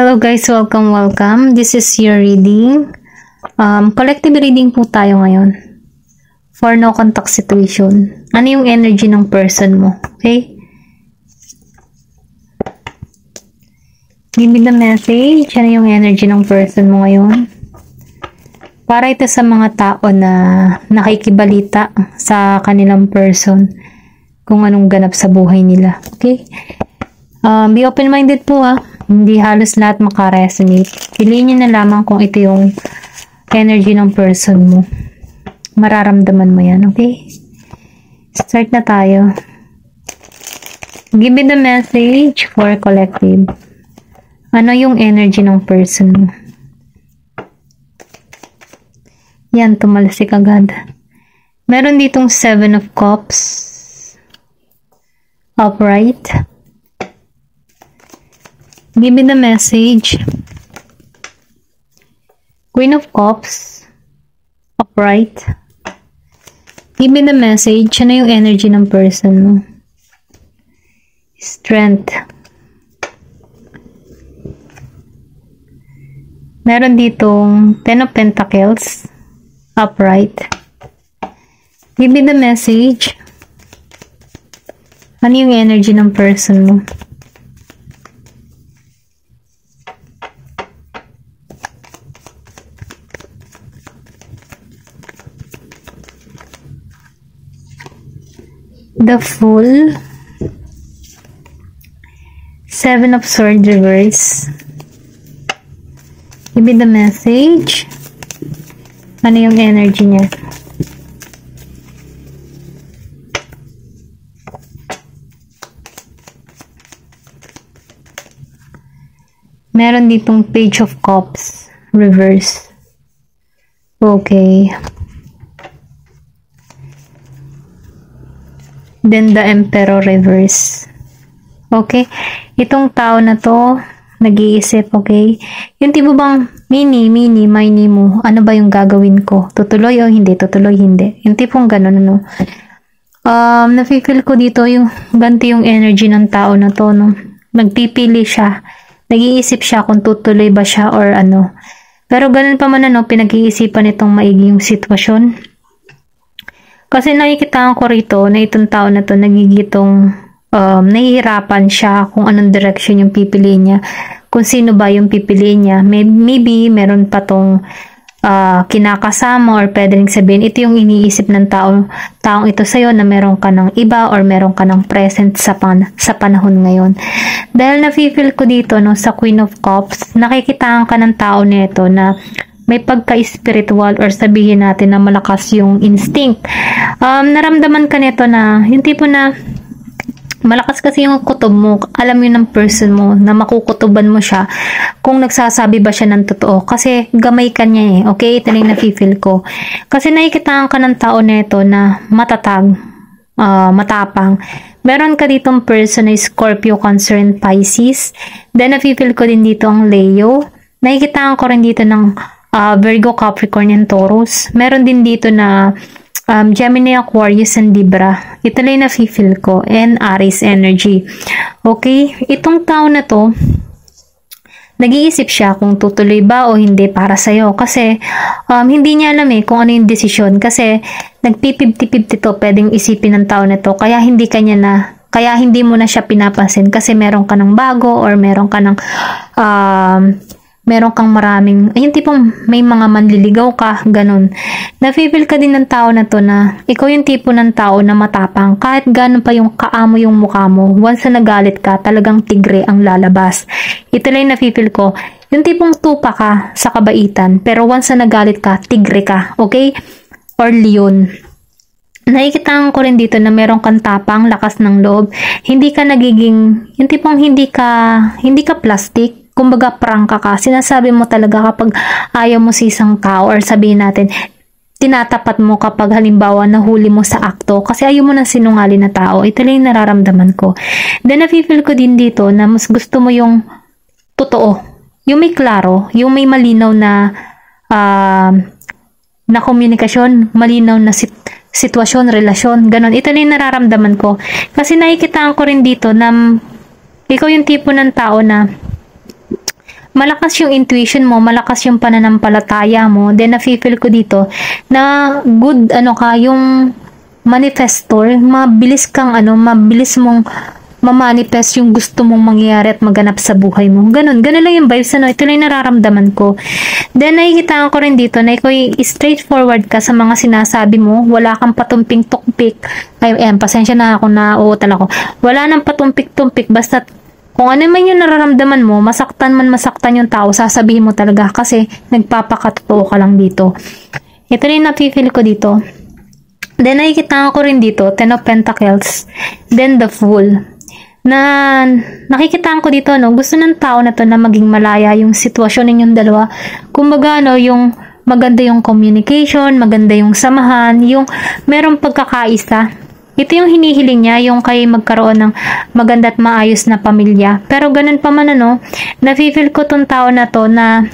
Hello guys, welcome. This is your reading. Collective reading po tayo ngayon. For no contact situation. Ano yung energy ng person mo? Okay? Give me the message. Ano yung energy ng person mo ngayon? Para ito sa mga tao na nakikibalita sa kanilang person. Kung anong ganap sa buhay nila. Okay? Be open-minded po ha. Hindi halos lahat makaresonate. Piliin nyo na lamang kung ito yung energy ng person mo. Mararamdaman mo yan, okay? Start na tayo. Give me the message for collective. Ano yung energy ng person mo? Yan, tumalsik agad. Meron ditong 7 of Cups. Upright. Give me the message. Queen of Cups. Upright. Give me the message. Ano yung energy ng person mo? Strength. Meron ditong 10 of Pentacles. Upright. Give me the message. Ano yung energy ng person mo? The Fool. 7 of Swords reverse. Give me the message. Ano yung energy niya? Meron ditong Page of Cups reverse. Okay. Then the Emperor reverse. Okay? Itong tao na to, nag-iisip, okay? Yung tipo bang mini mo, ano ba yung gagawin ko? Tutuloy o hindi? Tutuloy, hindi. Yung tipong ganun, ano? Nafe-feel ko dito yung ganti yung energy ng tao na to, no? Nagpipili siya. Nag-iisip siya kung tutuloy ba siya or ano. Pero ganun pa man, ano, pinag-iisipan itong maigi yung sitwasyon. Kasi nakikita ko rito na itong tao na to nagigitong nahihirapan siya kung anong direction yung pipiliin niya. Kung sino ba yung pipiliin niya. Maybe meron pa tong kinakasama or pwede rin sabihin ito yung iniisip ng taong ito sa'yo na meron ka ng iba or meron ka ng present sa panahon ngayon. Dahil nafe-feel ko dito no, sa Queen of Cups, nakikitaan ka ng tao nito na may pagka-spiritual or sabihin natin na malakas yung instinct. Naramdaman ka nito na yung tipo na malakas kasi yung kutob mo. Alam yun ng person mo na makukutuban mo siya kung nagsasabi ba siya ng totoo. Kasi gamay ka niya eh. Okay? Ito na yung nafe-feel ko. Kasi nakikitaan ka ng tao nito na matatag, matapang. Meron ka ditong person na Scorpio, Cancer, and Pisces. Then nafe-feel ko din dito ang Leo. Nakikitaan ko rin dito ng Virgo, Capricorn, and Taurus. Meron din dito na Gemini, Aquarius, and Libra. Ito lang na feel ko. And Aries energy. Okay? Itong tao na to, nag-iisip siya kung tutuloy ba o hindi para sa'yo. Kasi hindi niya alam eh kung ano yung desisyon. Kasi nagpi-50-50 to pwedeng isipin ng tao na to. Kaya hindi mo na siya pinapansin kasi meron ka ng bago or meron ka ng meron kang maraming, ayun tipong may mga manliligaw ka, ganun. Nafe-feel ka din ng tao na to na ikaw yung tipo ng tao na matapang. Kahit ganun pa yung kaamo yung mukha mo, once na nagalit ka, talagang tigre ang lalabas. Ito lang yung nafe-feel ko. Yung tipong tupa ka sa kabaitan, pero once na nagalit ka, tigre ka. Okay? Or leon. Nakikita ko rin dito na meron kang tapang, lakas ng loob. Hindi ka nagiging, yung tipong hindi ka plastic. Kumbaga prangka ka. Sinasabi mo talaga kapag ayaw mo sa isang tao or sabihin natin, tinatapat mo kapag halimbawa nahuli mo sa akto kasi ayaw mo ng sinungaling na tao. Ito lang yung nararamdaman ko. Then nafe-feel ko din dito na mas gusto mo yung totoo. Yung may klaro, yung may malinaw na komunikasyon, malinaw na sitwasyon, relasyon, ganun. Ito na yung nararamdaman ko. Kasi nakikitaan ko rin dito na ikaw yung tipo ng tao na malakas yung intuition mo, malakas yung pananampalataya mo. Then, nafe-feel ko dito na good, yung manifestor, mabilis kang, mabilis mong ma-manifest yung gusto mong mangyari at maganap sa buhay mo. Ganun lang yung vibes, ito lang yung nararamdaman ko. Then, nakikita ko rin dito na ikaw straightforward ka sa mga sinasabi mo, wala kang patumpik-tumpik. Pasensya na ako na uutal ako. Wala nang patumpik-tumpik, basta kung ano man yung nararamdaman mo, masaktan yung tao, sasabihin mo talaga kasi nagpapakatotoo ka lang dito. Ito rin nafe-feel ko dito. Then, nakikita ko rin dito, Ten of Pentacles, then the Fool. Na nakikita ko dito, gusto ng tao na to na maging malaya yung sitwasyon ninyong dalawa. Kumbaga, yung maganda yung communication, maganda yung samahan, yung merong pagkakaisa. Ito yung hinihiling niya, yung kayo magkaroon ng maganda at maayos na pamilya. Pero ganun pa man, nafe-feel ko tong tao na to na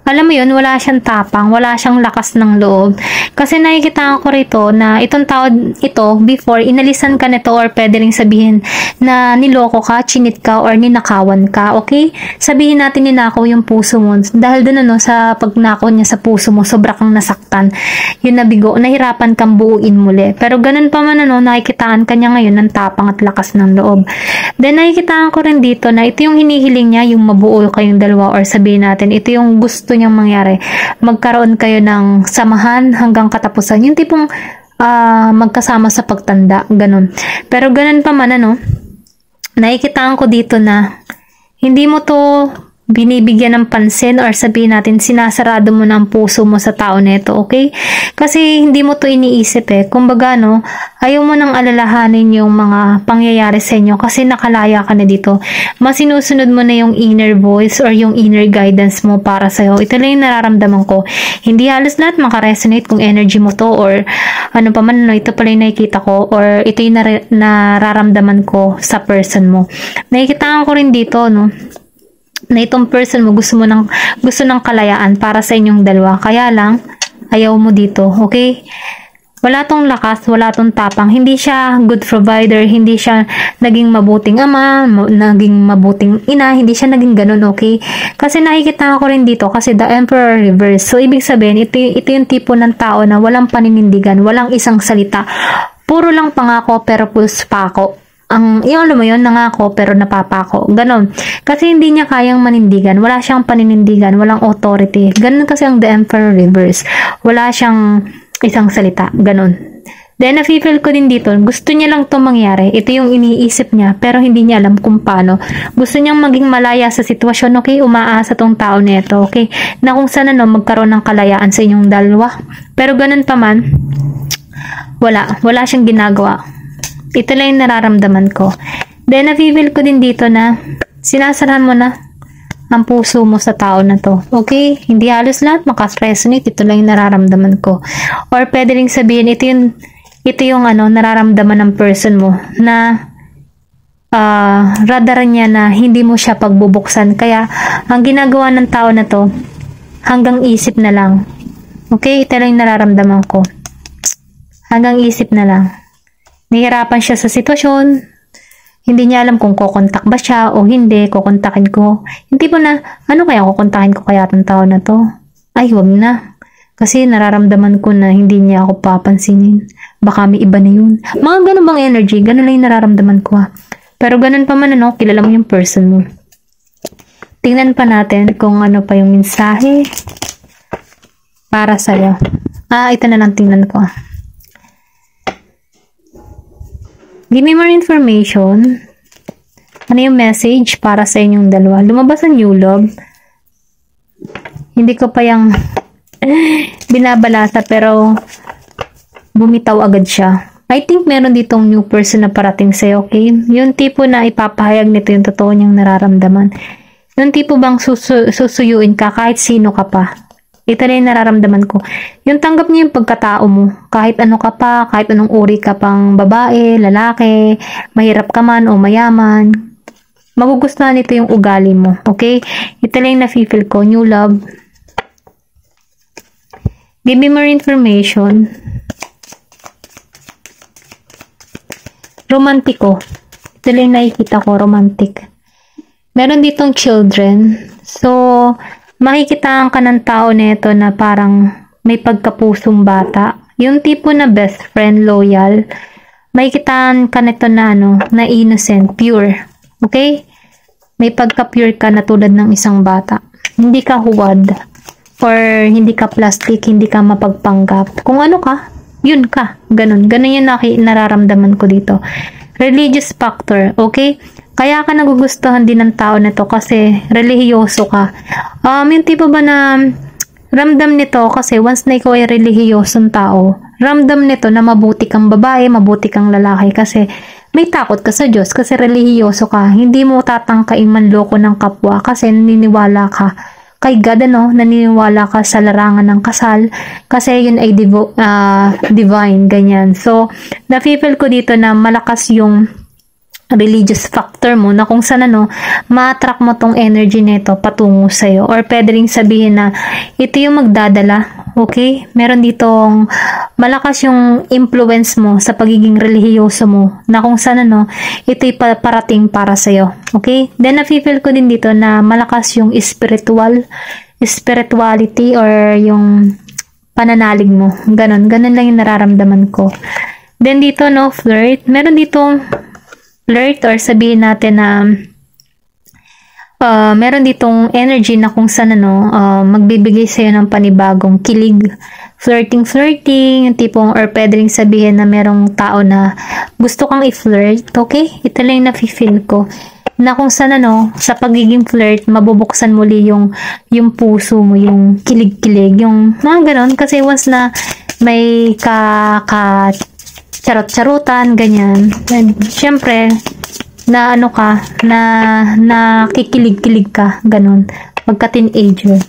alam mo yun, wala siyang tapang, wala siyang lakas ng loob. Kasi nakikita ko rito na itong tao ito, before, inalisan ka nito or pwede rin sabihin na niloko ka, chinit ka, or ninakawan ka, okay? Sabihin natin ninakaw yung puso mo. Dahil dun, sa pagnakaw niya sa puso mo, sobra kang nasaktan. Yun nabigo, nahirapan kang buuin muli. Pero ganun pa man, nakikitaan ka niya ngayon ng tapang at lakas ng loob. Then, nakikitaan ko rin dito na ito yung hinihiling niya, yung mabuo kayong dalawa, or sabihin natin, ito yung gusto niyang mangyari. Magkaroon kayo ng samahan hanggang katapusan. Yung tipong magkasama sa pagtanda. Ganun. Pero ganun pa man, nakikitaan ko dito na hindi mo to binibigyan ng pansin or sabihin natin sinasarado mo ng puso mo sa tao nito, okay? Kasi hindi mo to iniisip kumbaga ayaw mo nang alalahanin yung mga pangyayari sa inyo kasi nakalaya ka na dito. Mas sinusunod mo na yung inner voice or yung inner guidance mo para sa'yo. Ito lang yung nararamdaman ko. Hindi halos lahat makaresonate kung energy mo to or ano pa man, ito pala yung nakikita ko or ito yung nararamdaman ko sa person mo. Nakikita ko rin dito, na itong person mo gusto ng kalayaan para sa inyong dalawa. Kaya lang, ayaw mo dito, okay? Wala tong lakas, wala tong tapang. Hindi siya good provider, hindi siya naging mabuting ama, naging mabuting ina, hindi siya naging ganun, okay? Kasi nakikita ko rin dito, kasi the Emperor reverse. So, ibig sabihin, ito yung tipo ng tao na walang paninindigan, walang isang salita. Puro lang pangako, pero pulse pako. Yung alam mo yun, nangako pero napapako. Ganon. Kasi hindi niya kayang manindigan. Wala siyang paninindigan. Walang authority. Ganon kasi ang The Emperor reverse. Wala siyang isang salita. Ganon. Then, nafe-feel ko din dito, gusto niya lang itong mangyari. Ito yung iniisip niya, pero hindi niya alam kung paano. Gusto niyang maging malaya sa sitwasyon, okay? Umaasa tong tao nito, okay? Na kung sana magkaroon ng kalayaan sa inyong dalawa. Pero ganon pa man, wala siyang ginagawa. Ito lang yung nararamdaman ko. Then, nafe-feel ko din dito na sinasarahan mo na ang puso mo sa tao na to. Okay? Hindi halos lahat makaresonate. Ito lang yung nararamdaman ko. Or pwede rin sabihin, ito yung nararamdaman ng person mo na radar niya na hindi mo siya pagbubuksan. Kaya, ang ginagawa ng tao na to, hanggang isip na lang. Okay? Ito lang yung nararamdaman ko. Hanggang isip na lang. Nahihirapan siya sa sitwasyon. Hindi niya alam kung kukontak ba siya o hindi. Kukontakin ko. Hindi po na, ano kaya kukontakin ko kaya itong tao na to? Ay, wag na. Kasi nararamdaman ko na hindi niya ako papansinin. Baka may iba na yun. Mga ganun bang energy? Ganun lang yung nararamdaman ko Pero ganun pa man kilala mo yung person mo. Tingnan pa natin kung ano pa yung mensahe para sa'yo. Ito na lang tingnan ko Give me more information. Ano yung message para sa inyong dalawa? Lumabas ang new love. Hindi ko pa yung binabalasa pero bumitaw agad siya. I think meron ditong new person na parating sa'yo, okay? Yung tipo na ipapahayag nito yung totoo niyang nararamdaman. Yung tipo bang susuyuin ka kahit sino ka pa. Ito na yung nararamdaman ko. Yung tanggap niya yung pagkatao mo. Kahit ano ka pa, kahit anong uri ka pang babae, lalaki, mahirap ka man o mayaman. Magugustuhan nito yung ugali mo. Okay? Ito lang yung nafe-feel ko. New love. Give me more information. Romantiko. Ito lang yung nakikita ko, romantic. Meron ditong children. So, makikitaan ka ng tao nito na parang may pagkapusong bata. Yung tipo na best friend, loyal. Makikitaan ka nito na na innocent, pure. Okay? May pagka-pure ka na tulad ng isang bata. Hindi ka huwad. Or hindi ka plastic, hindi ka mapagpanggap. Kung ano ka, yun ka. Ganun. Ganun yung nararamdaman ko dito. Religious factor. Okay? Kaya ka nagugustuhan din ng tao nito kasi relihiyoso ka. Yung tipo ba na ramdam nito kasi once na ikaw ay relihiyosong tao, ramdam nito na mabuti kang babae, mabuti kang lalaki kasi may takot ka sa Diyos kasi relihiyoso ka. Hindi mo tatangkain manloko ng kapwa kasi naniniwala ka kay God, naniniwala ka sa larangan ng kasal kasi yun ay divine, ganyan. So, na-feel ko dito na malakas yung religious factor mo na kung saan ma-attract mo tong energy nito patungo sa'yo or pwede rin sabihin na ito yung magdadala, okay? Meron ditong malakas yung influence mo sa pagiging relihiyoso mo na kung saan ito'y parating para sa'yo, okay? Then na-feel ko din dito na malakas yung spirituality or yung pananalig mo, ganun lang yung nararamdaman ko. Then dito flirt, meron ditong flirt or sabihin natin na meron ditong energy na kung saan magbibigay sa'yo ng panibagong kilig. Flirting, yung tipong or pwede rin sabihin na merong tao na gusto kang i-flirt, okay? Ito lang yung nafe-feel ko. Na kung saan sa pagiging flirt, mabubuksan muli yung puso mo, yung kilig-kilig, yung mga ganon. Kasi once na may charot-charutan, ganyan. And, syempre, na kikilig-kilig ka, ganun. Pagka-teenager.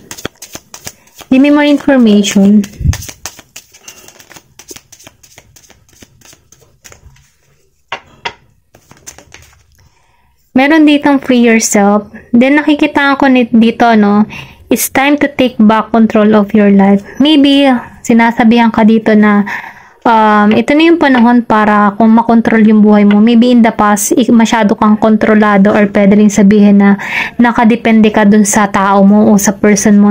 Give me more information. Meron ditong free yourself. Then, nakikita ko dito, it's time to take back control of your life. Maybe, sinasabihan ka dito na ito na yung panahon para kung makontrol yung buhay mo. Maybe in the past, masyado kang kontrolado or pwede rin sabihin na nakadepende ka dun sa tao mo o sa person mo,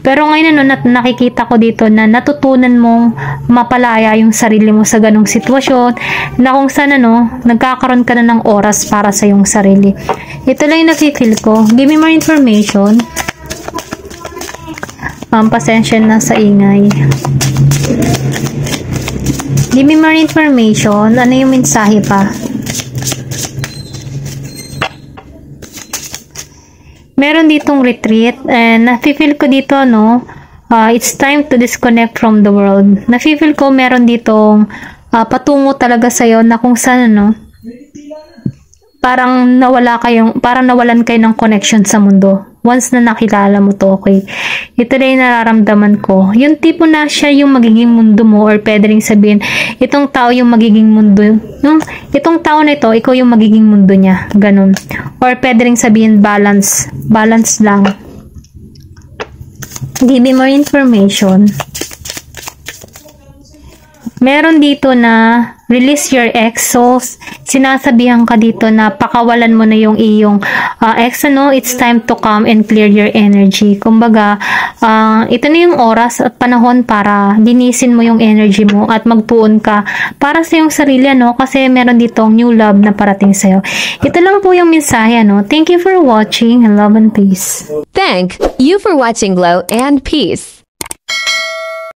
Pero ngayon, nakikita ko dito na natutunan mong mapalaya yung sarili mo sa ganong sitwasyon na kung saan, nagkakaroon ka na ng oras para sa yung sarili. Ito lang yung nafe-feel ko. Give me more information. Pasensya na sa ingay. Give me more information. Ano yung mensahe pa? Meron ditong retreat. And nafe-feel ko dito, it's time to disconnect from the world. Nafe-feel ko meron ditong patungo talaga sa'yo na kung saan, parang nawalan kayo ng connection sa mundo. Once na nakilala mo to, okay? Ito na yung nararamdaman ko. Yung tipo na siya yung magiging mundo mo or pwede rin sabihin, itong tao yung magiging mundo. Itong tao na ito, ikaw yung magiging mundo niya. Ganun. Or pwede rin sabihin balance. Balance lang. Give me more information. Meron dito na release your ex. So, sinasabihan ka dito na pakawalan mo na yung iyong ex, it's time to come and clear your energy. Kumbaga, ito na yung oras at panahon para linisin mo yung energy mo at magpuon ka para sa yung sarili, kasi meron ditong new love na parating sa'yo. Ito lang po yung mensahe, Thank you for watching and love and peace. Thank you for watching Glow and Peace.